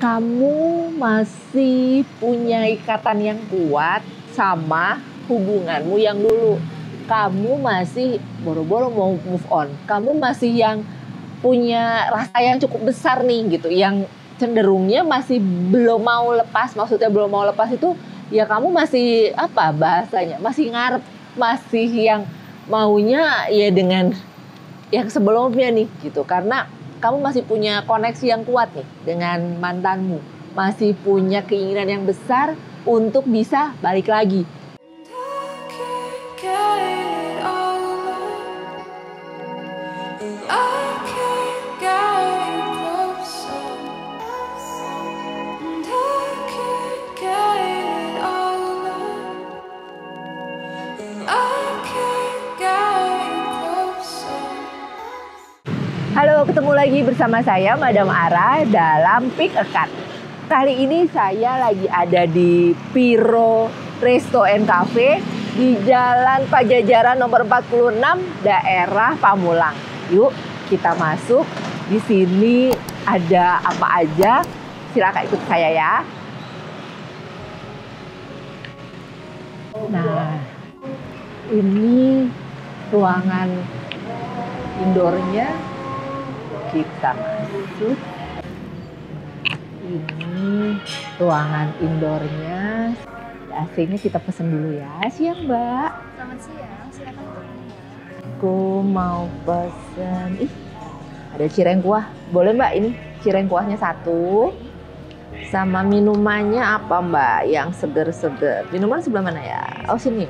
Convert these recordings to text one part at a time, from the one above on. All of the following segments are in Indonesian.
kamu masih punya ikatan yang kuat sama hubunganmu yang dulu. Kamu masih boro-boro mau move on. Kamu masih yang punya rasa yang cukup besar nih gitu. Yang cenderungnya masih belum mau lepas. Maksudnya belum mau lepas itu ya kamu masih apa bahasanya? Masih ngarep. Masih yang maunya ya dengan yang sebelumnya nih gitu. Karena kamu masih punya koneksi yang kuat nih dengan mantanmu. Masih punya keinginan yang besar untuk bisa balik lagi. Halo, ketemu lagi bersama saya Madam Ara dalam Pick a Card. Kali ini saya lagi ada di Piro Resto and Cafe di Jalan Pajajaran nomor 46, daerah Pamulang. Yuk, kita masuk. Di sini ada apa aja? Silakan ikut saya ya. Nah, ini ruangan indoornya. Kita masuk. Ini ruangan indoornya. AC-nya kita pesen dulu ya. Siang, Mbak. Selamat siang, silakan. Aku mau pesen. Ada cireng kuah. Boleh, Mbak? Ini cireng kuahnya 1. Sama minumannya apa, Mbak? Yang seger-seger. Minuman sebelah mana ya? Oh, sini.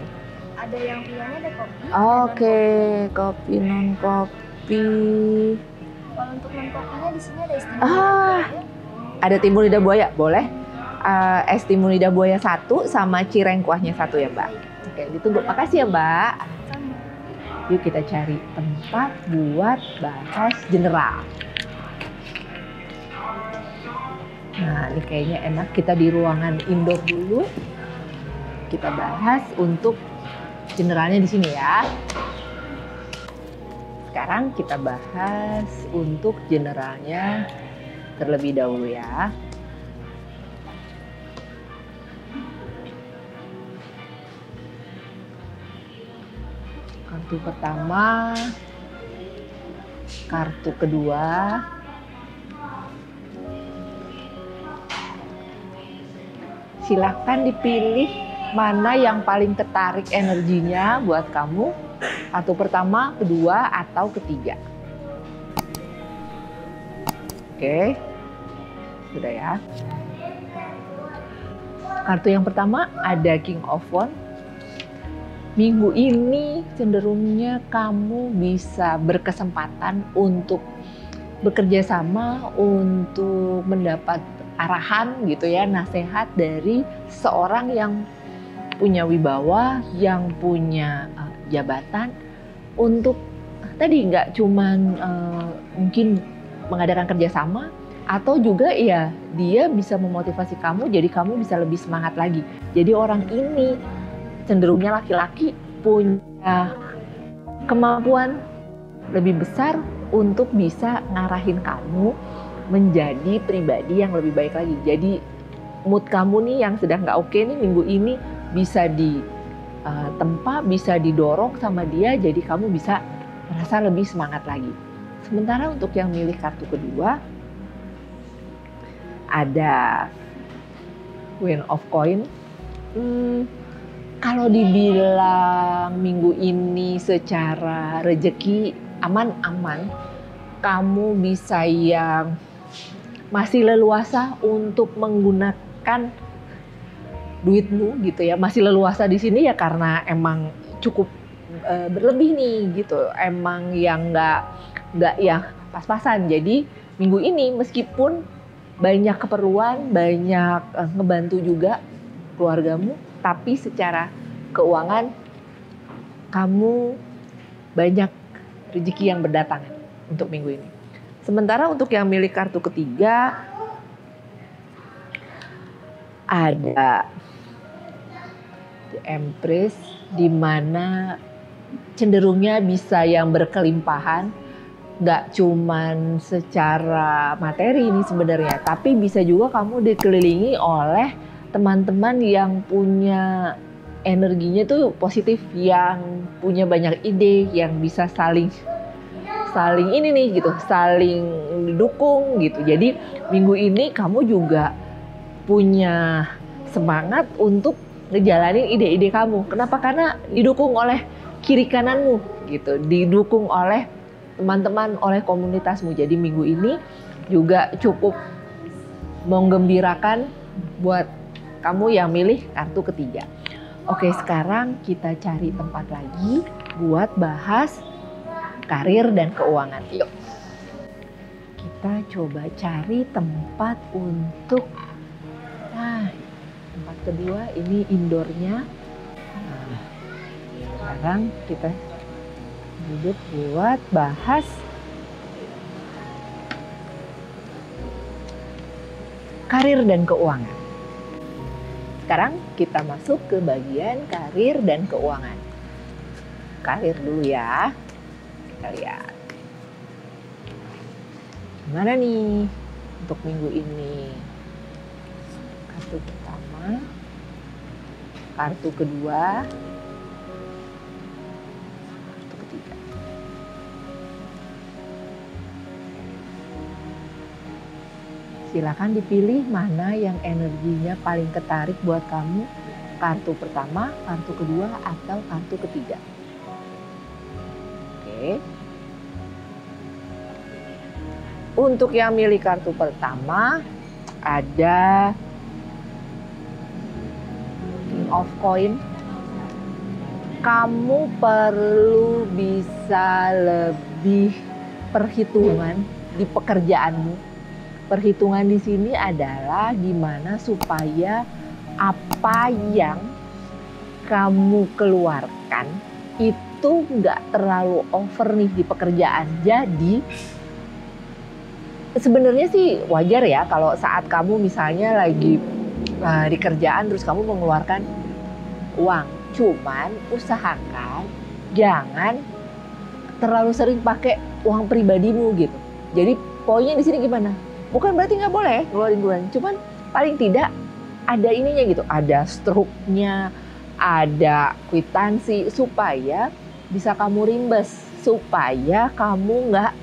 Ada yang pilihannya ada kopi. Oke, kopi non kopi. Kalau untuk non kopinya di sini ada es timun lidah buaya. Ada timun lidah buaya, boleh? Es timun lidah buaya 1 sama cireng kuahnya 1 ya, Mbak. Oke, ditunggu. Makasih ya, Mbak. Sama. Yuk kita cari tempat buat bahas general. Nah, ini kayaknya enak. Kita di ruangan indoor dulu. Kita bahas untuk generalnya di sini ya. Sekarang kita bahas untuk generalnya terlebih dahulu ya. Kartu pertama, kartu kedua, silakan dipilih mana yang paling tertarik energinya buat kamu. Kartu pertama, kedua, atau ketiga. Oke, sudah ya. Kartu yang pertama ada King of Wands. Minggu ini cenderungnya kamu bisa berkesempatan untuk bekerja sama, untuk mendapat arahan gitu ya, nasihat dari seorang yang punya wibawa, yang punya jabatan untuk tadi nggak cuman mungkin mengadakan kerjasama, atau juga ya dia bisa memotivasi kamu jadi kamu bisa lebih semangat lagi. Jadi orang ini cenderungnya laki-laki punya kemampuan lebih besar untuk bisa ngarahin kamu menjadi pribadi yang lebih baik lagi. Jadi mood kamu nih yang sedang nggak oke nih minggu ini bisa ditempa, bisa didorong sama dia, jadi kamu bisa merasa lebih semangat lagi. Sementara untuk yang milih kartu kedua ada Queen of Coin. Kalau dibilang minggu ini secara rezeki aman-aman, kamu bisa yang masih leluasa untuk menggunakan duitmu gitu ya. Masih leluasa di sini ya karena emang cukup berlebih nih gitu. Emang yang nggak yang pas-pasan. Jadi minggu ini meskipun banyak keperluan, banyak ngebantu juga keluargamu, tapi secara keuangan kamu banyak rezeki yang berdatangan untuk minggu ini. Sementara untuk yang milih kartu ketiga ada The Empress, di mana cenderungnya bisa yang berkelimpahan, nggak cuman secara materi ini sebenarnya, tapi bisa juga kamu dikelilingi oleh teman-teman yang punya energinya tuh positif, yang punya banyak ide, yang bisa saling ini nih gitu, saling didukung gitu. Jadi minggu ini kamu juga punya semangat untuk ngejalanin ide-ide kamu. Kenapa? Karena didukung oleh kiri kananmu gitu, didukung oleh teman-teman, oleh komunitasmu. Jadi minggu ini juga cukup menggembirakan buat kamu yang milih kartu ketiga. Oke, sekarang kita cari tempat lagi buat bahas karir dan keuangan. Yuk. Kita coba cari tempat untuk tempat kedua, ini indoornya. Nah, sekarang kita duduk buat bahas karir dan keuangan. Sekarang kita masuk ke bagian karir dan keuangan. Karir dulu ya. Kita lihat. Gimana nih untuk minggu ini? Kartu pertama, kartu kedua, kartu ketiga. Silakan dipilih mana yang energinya paling ketarik buat kamu. Kartu pertama, kartu kedua, atau kartu ketiga. Oke. Untuk yang milih kartu pertama, ada King of Coin. Kamu perlu bisa lebih perhitungan di pekerjaanmu. Perhitungan di sini adalah gimana supaya apa yang kamu keluarkan itu nggak terlalu over nih di pekerjaan. Jadi sebenarnya sih wajar ya kalau saat kamu misalnya lagi di kerjaan terus kamu mengeluarkan uang. Cuman usahakan jangan terlalu sering pakai uang pribadimu gitu. Jadi poinnya di sini gimana? Bukan berarti nggak boleh ngeluarin, cuman paling tidak ada ininya gitu, ada struknya, ada kwitansi supaya bisa kamu rimbes, supaya kamu nggak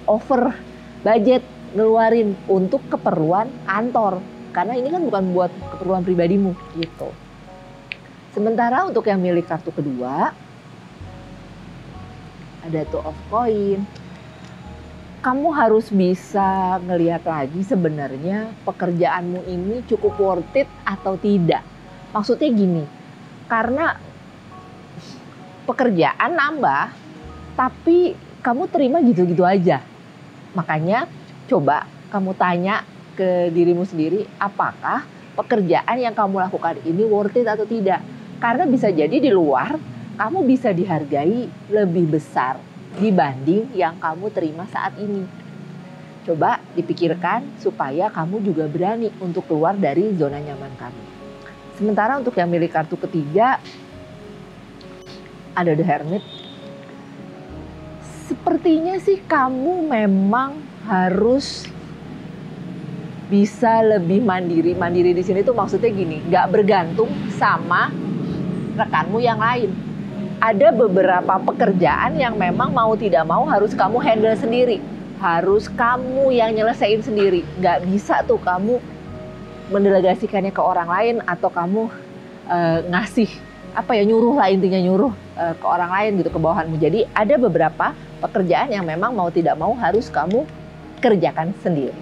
over budget ngeluarin untuk keperluan kantor, karena ini kan bukan buat keperluan pribadimu gitu. Sementara untuk yang milih kartu kedua, ada Two of Coin. Kamu harus bisa ngelihat lagi sebenarnya pekerjaanmu ini cukup worth it atau tidak. Maksudnya gini, karena pekerjaan nambah, tapi kamu terima gitu-gitu aja. Makanya coba kamu tanya ke dirimu sendiri, apakah pekerjaan yang kamu lakukan ini worth it atau tidak. Karena bisa jadi di luar kamu bisa dihargai lebih besar dibanding yang kamu terima saat ini. Coba dipikirkan supaya kamu juga berani untuk keluar dari zona nyaman kamu. Sementara untuk yang milih kartu ketiga, ada The Hermit. Sepertinya sih kamu memang harus bisa lebih mandiri. Mandiri di sini tuh maksudnya gini, nggak bergantung sama rekanmu yang lain. Ada beberapa pekerjaan yang memang mau tidak mau harus kamu handle sendiri. Harus kamu yang nyelesain sendiri. Nggak bisa tuh kamu mendelegasikannya ke orang lain atau kamu ngasih nyuruh lah, intinya nyuruh ke orang lain gitu, ke bawahanmu. Jadi ada beberapa pekerjaan yang memang mau tidak mau harus kamu kerjakan sendiri.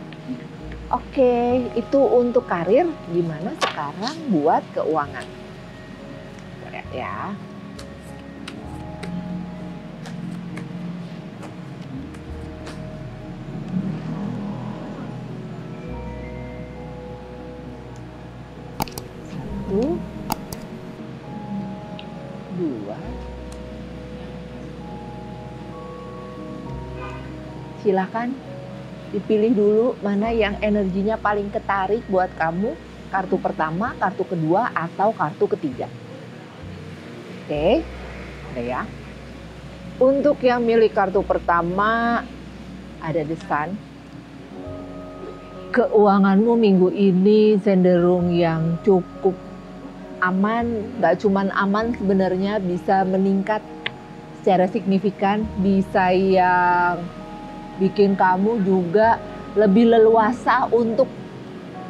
Oke, itu untuk karir. Gimana sekarang buat keuangan? Lihat ya. Satu, dua. Silakan dipilih dulu mana yang energinya paling ketarik buat kamu. Kartu pertama, kartu kedua, atau kartu ketiga. Oke, ada ya. Untuk yang milih kartu pertama, ada The Sun. Keuanganmu minggu ini cenderung yang cukup aman, nggak cuman aman sebenarnya, bisa meningkat secara signifikan, bisa yang bikin kamu juga lebih leluasa untuk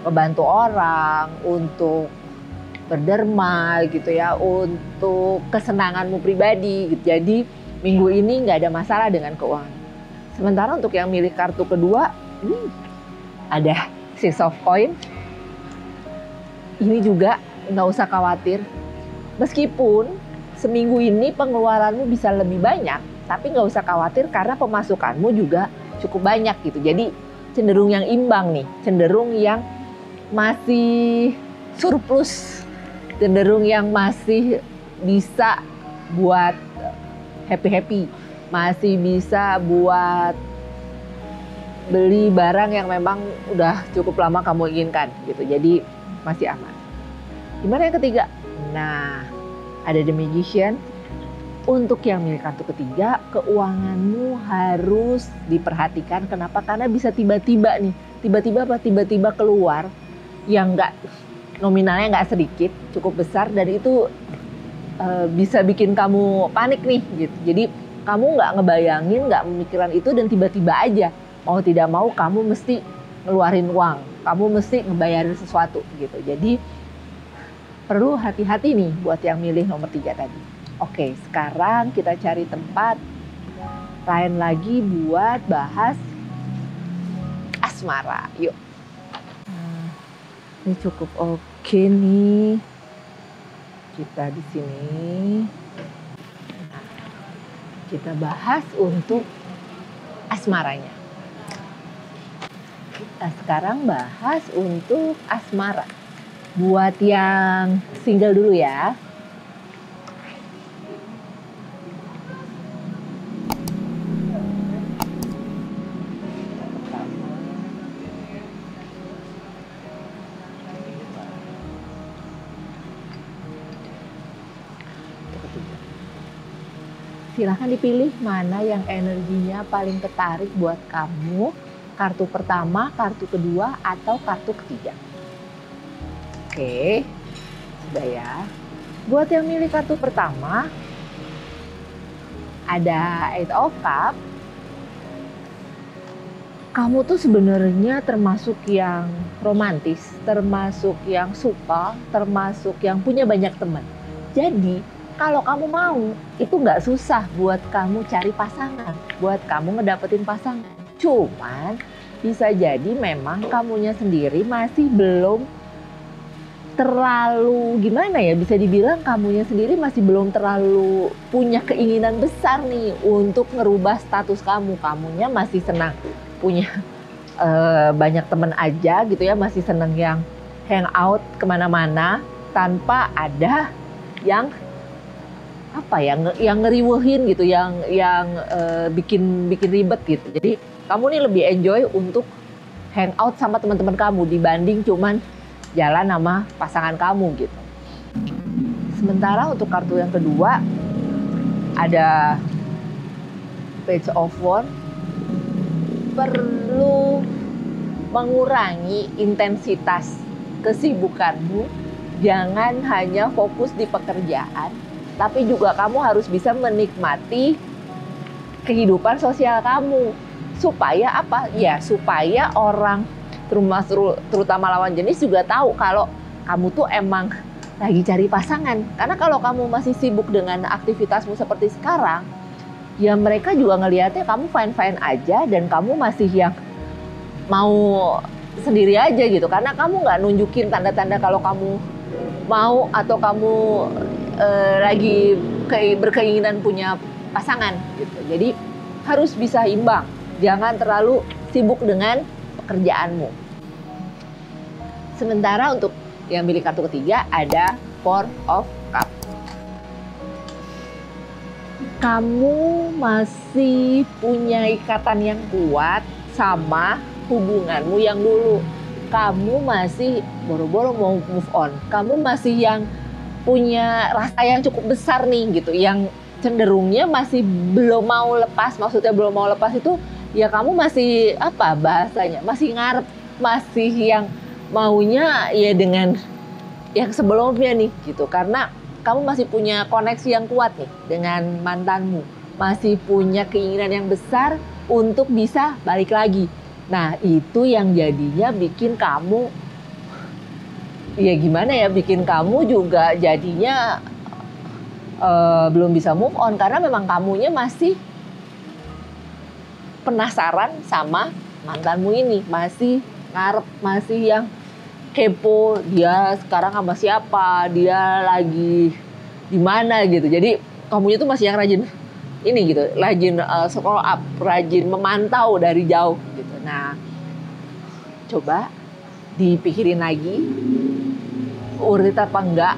membantu orang, untuk berderma gitu ya, untuk kesenanganmu pribadi gitu. Jadi minggu ini nggak ada masalah dengan keuangan. Sementara untuk yang milih kartu kedua, ada Six of Coins. Ini juga nggak usah khawatir. Meskipun seminggu ini pengeluaranmu bisa lebih banyak, tapi nggak usah khawatir karena pemasukanmu juga cukup banyak gitu. Jadi cenderung yang imbang nih, cenderung yang masih surplus, cenderung yang masih bisa buat happy-happy, masih bisa buat beli barang yang memang udah cukup lama kamu inginkan gitu. Jadi masih aman. Gimana yang ketiga? Nah, ada The Magician. Untuk yang milih kartu ketiga, keuanganmu harus diperhatikan. Kenapa? Karena bisa tiba-tiba nih, tiba-tiba apa? Tiba-tiba keluar yang nominalnya nggak sedikit, cukup besar, dan itu bisa bikin kamu panik nih gitu. Jadi kamu nggak ngebayangin, nggak memikirkan itu, dan tiba-tiba aja mau tidak mau kamu mesti ngeluarin uang, kamu mesti ngebayarin sesuatu gitu. Jadi perlu hati-hati nih buat yang milih nomor 3 tadi. Oke, sekarang kita cari tempat lain lagi buat bahas asmara. Yuk. Ini cukup oke nih. Kita di sini. Nah, kita bahas untuk asmaranya. Kita sekarang bahas untuk asmara. Buat yang single dulu ya. Silahkan dipilih mana yang energinya paling tertarik buat kamu. Kartu pertama, kartu kedua, atau kartu ketiga. Oke, sudah ya. Buat yang milih kartu pertama, ada Eight of Cups. Kamu tuh sebenarnya termasuk yang romantis, termasuk yang suka, termasuk yang punya banyak teman. Jadi, kalau kamu mau, itu nggak susah buat kamu cari pasangan, buat kamu ngedapetin pasangan. Cuman, bisa jadi memang kamunya sendiri masih belum terlalu, gimana ya, bisa dibilang kamunya sendiri masih belum terlalu punya keinginan besar nih untuk ngerubah status kamu. Kamunya masih senang punya banyak teman aja gitu ya, masih senang yang hangout kemana-mana tanpa ada yang apa ya, yang ngeriwehin gitu, yang bikin ribet gitu. Jadi kamu nih lebih enjoy untuk hangout sama teman-teman kamu dibanding cuman jalan sama pasangan kamu gitu. Sementara untuk kartu yang kedua ada Page of Wands. Perlu mengurangi intensitas kesibukanmu. Jangan hanya fokus di pekerjaan, tapi juga kamu harus bisa menikmati kehidupan sosial kamu. Supaya apa? Ya supaya orang, terutama lawan jenis juga tahu kalau kamu tuh emang lagi cari pasangan. Karena kalau kamu masih sibuk dengan aktivitasmu seperti sekarang, ya mereka juga ngelihatnya kamu fine-fine aja dan kamu masih yang mau sendiri aja gitu. Karena kamu nggak nunjukin tanda-tanda kalau kamu mau atau kamu lagi berkeinginan punya pasangan gitu. Jadi harus bisa imbang. Jangan terlalu sibuk dengan pekerjaanmu. Sementara untuk yang milih kartu ketiga ada Four of Cups. Kamu masih punya ikatan yang kuat sama hubunganmu yang dulu. Kamu masih boro-boro mau move on. Kamu masih yang punya rasa yang cukup besar nih gitu. Yang cenderungnya masih belum mau lepas. Maksudnya belum mau lepas itu ya kamu masih apa bahasanya, masih ngarep, masih yang maunya ya dengan yang sebelumnya nih gitu. Karena kamu masih punya koneksi yang kuat nih dengan mantanmu, masih punya keinginan yang besar untuk bisa balik lagi. Nah itu yang jadinya bikin kamu ya gimana ya, bikin kamu juga jadinya belum bisa move on karena memang kamunya masih penasaran sama mantanmu ini, masih ngarep, masih yang kepo dia sekarang sama siapa, dia lagi di mana gitu. Jadi kamunya tuh masih yang rajin ini gitu, rajin scroll up, rajin memantau dari jauh gitu. Nah, coba dipikirin lagi, worth it apa enggak?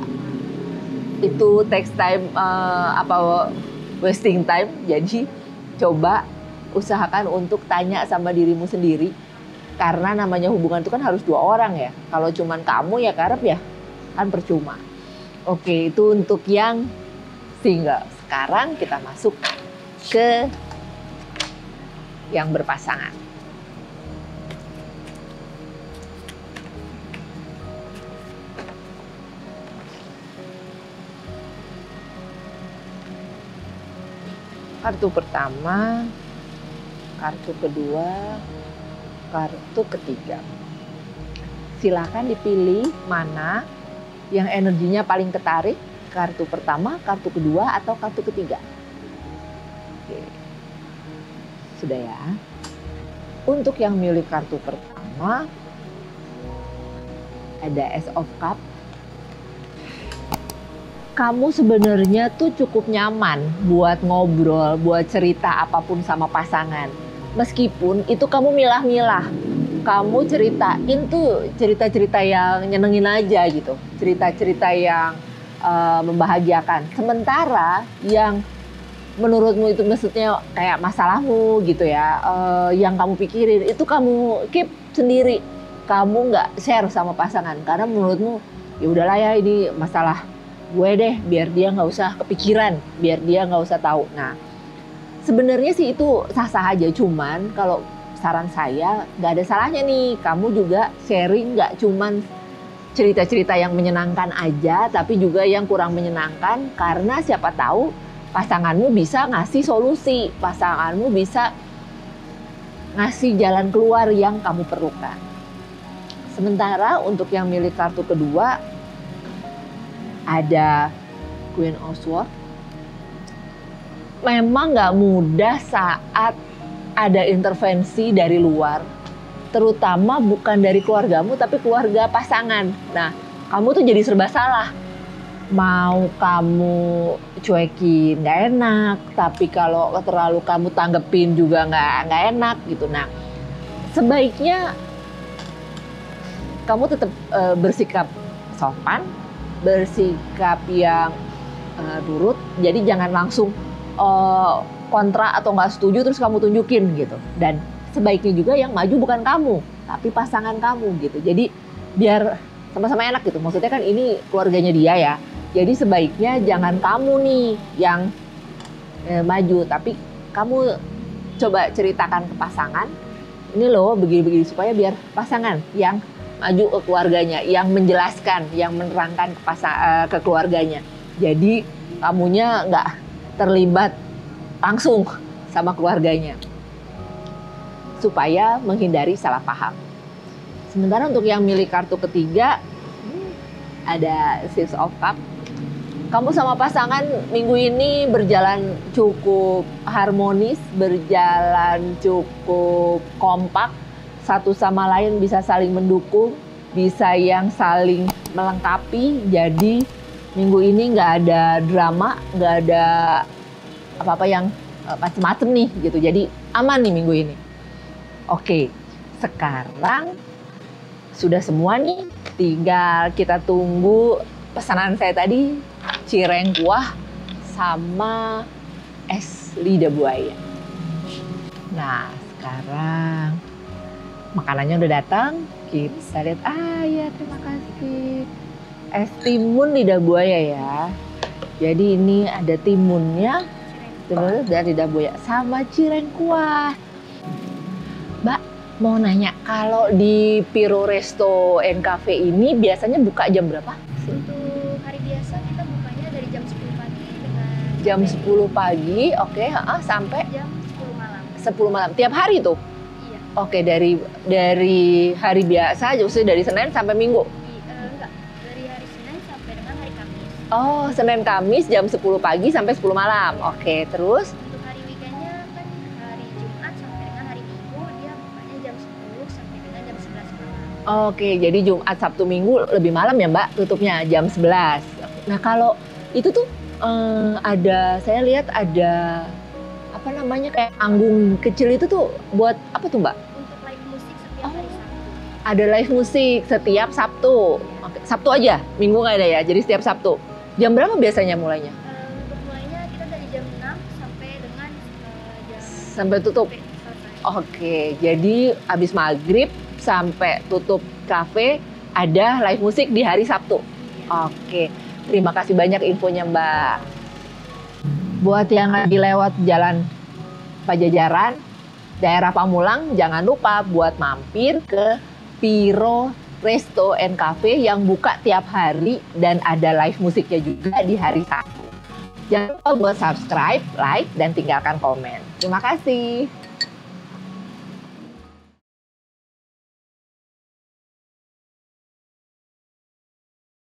Itu takes time apa wasting time. Jadi coba usahakan untuk tanya sama dirimu sendiri, karena namanya hubungan itu kan harus 2 orang ya. Kalau cuman kamu ya karep ya kan percuma. Oke, itu untuk yang single. Sekarang kita masuk ke yang berpasangan. Kartu pertama, kartu kedua, kartu ketiga. Silakan dipilih mana yang energinya paling ketarik, kartu pertama, kartu kedua, atau kartu ketiga. Oke. Sudah ya. Untuk yang milih kartu pertama, ada Ace of Cup. Kamu sebenarnya tuh cukup nyaman buat ngobrol, buat cerita apapun sama pasangan. Meskipun itu kamu milah-milah, kamu ceritain tuh cerita-cerita yang nyenengin aja gitu, cerita-cerita yang membahagiakan. Sementara yang menurutmu itu maksudnya kayak masalahmu gitu ya, yang kamu pikirin itu kamu keep sendiri, kamu nggak share sama pasangan karena menurutmu ya udahlah ya ini masalah gue deh, biar dia nggak usah kepikiran, biar dia nggak usah tahu. Nah sebenarnya sih itu sah-sah aja, cuman kalau saran saya nggak ada salahnya nih kamu juga sharing, nggak cuman cerita-cerita yang menyenangkan aja, tapi juga yang kurang menyenangkan, karena siapa tahu pasanganmu bisa ngasih solusi, pasanganmu bisa ngasih jalan keluar yang kamu perlukan. Sementara untuk yang milih kartu kedua ada Queen of Swords. Memang nggak mudah saat ada intervensi dari luar, terutama bukan dari keluargamu tapi keluarga pasangan. Nah, kamu tuh jadi serba salah. Mau kamu cuekin nggak enak, tapi kalau terlalu kamu tanggepin juga nggak enak gitu. Nah, sebaiknya kamu tetap bersikap sopan, bersikap yang turut. Jadi jangan langsung kontra atau nggak setuju terus kamu tunjukin gitu. Dan sebaiknya juga yang maju bukan kamu, tapi pasangan kamu gitu. Jadi biar sama-sama enak gitu. Maksudnya kan ini keluarganya dia ya. Jadi sebaiknya jangan kamu nih yang maju, tapi kamu coba ceritakan ke pasangan, ini loh begini-begini, supaya biar pasangan yang maju ke keluarganya, yang menjelaskan, yang menerangkan ke keluarganya. Jadi kamunya nggak terlibat langsung sama keluarganya, supaya menghindari salah paham. Sementara untuk yang milih kartu ketiga ada Six of Cups. Kamu sama pasangan minggu ini berjalan cukup harmonis, berjalan cukup kompak, satu sama lain bisa saling mendukung, bisa yang saling melengkapi. Jadi minggu ini nggak ada drama, nggak ada apa-apa yang macem-macem nih gitu. Jadi aman nih minggu ini. Oke, sekarang sudah semua nih, tinggal kita tunggu pesanan saya tadi, cireng kuah sama es lidah buaya. Nah, sekarang makanannya udah datang, kita lihat. Ya terima kasih. Es timun lidah buaya ya. Jadi ini ada timunnya, terus dari lidah buaya sama cireng kuah. Mau nanya, kalau di Piro Resto and Cafe ini biasanya buka jam berapa? Untuk hari biasa kita bukanya dari jam 10 pagi dengan Jam 10 pagi, oke, sampai jam 10 malam. 10 malam. Tiap hari tuh? Iya. Oke, dari hari biasa, maksudnya dari Senin sampai Minggu? Enggak, dari hari Senin sampai dengan hari Kamis. Oh, Senin Kamis jam 10 pagi sampai 10 malam. Oke, terus? Untuk hari weekendnya kan hari Jumat sampai dengan hari Minggu dia bukanya jam 10 sampai dengan jam 11 malam. Oke, jadi Jumat, Sabtu, Minggu lebih malam ya Mbak tutupnya jam 11. Nah kalau itu tuh saya lihat ada apa namanya kayak panggung kecil itu tuh buat apa tuh Mbak? Untuk live musik setiap hari Sabtu. Ada live musik setiap Sabtu. Oke, Sabtu aja, Minggu nggak ada ya, jadi setiap Sabtu. Jam berapa biasanya mulainya? Untuk mulainya kita dari jam 6 sampai dengan jam Sampai tutup? selesai. Oke, jadi abis maghrib sampai tutup kafe ada live musik di hari Sabtu. Oke, terima kasih banyak infonya Mbak. Buat yang lagi lewat jalan Pajajaran, daerah Pamulang, jangan lupa buat mampir ke Piro Resto and Cafe yang buka tiap hari dan ada live musiknya juga di hari Sabtu. Jangan lupa buat subscribe, like, dan tinggalkan komen. Terima kasih.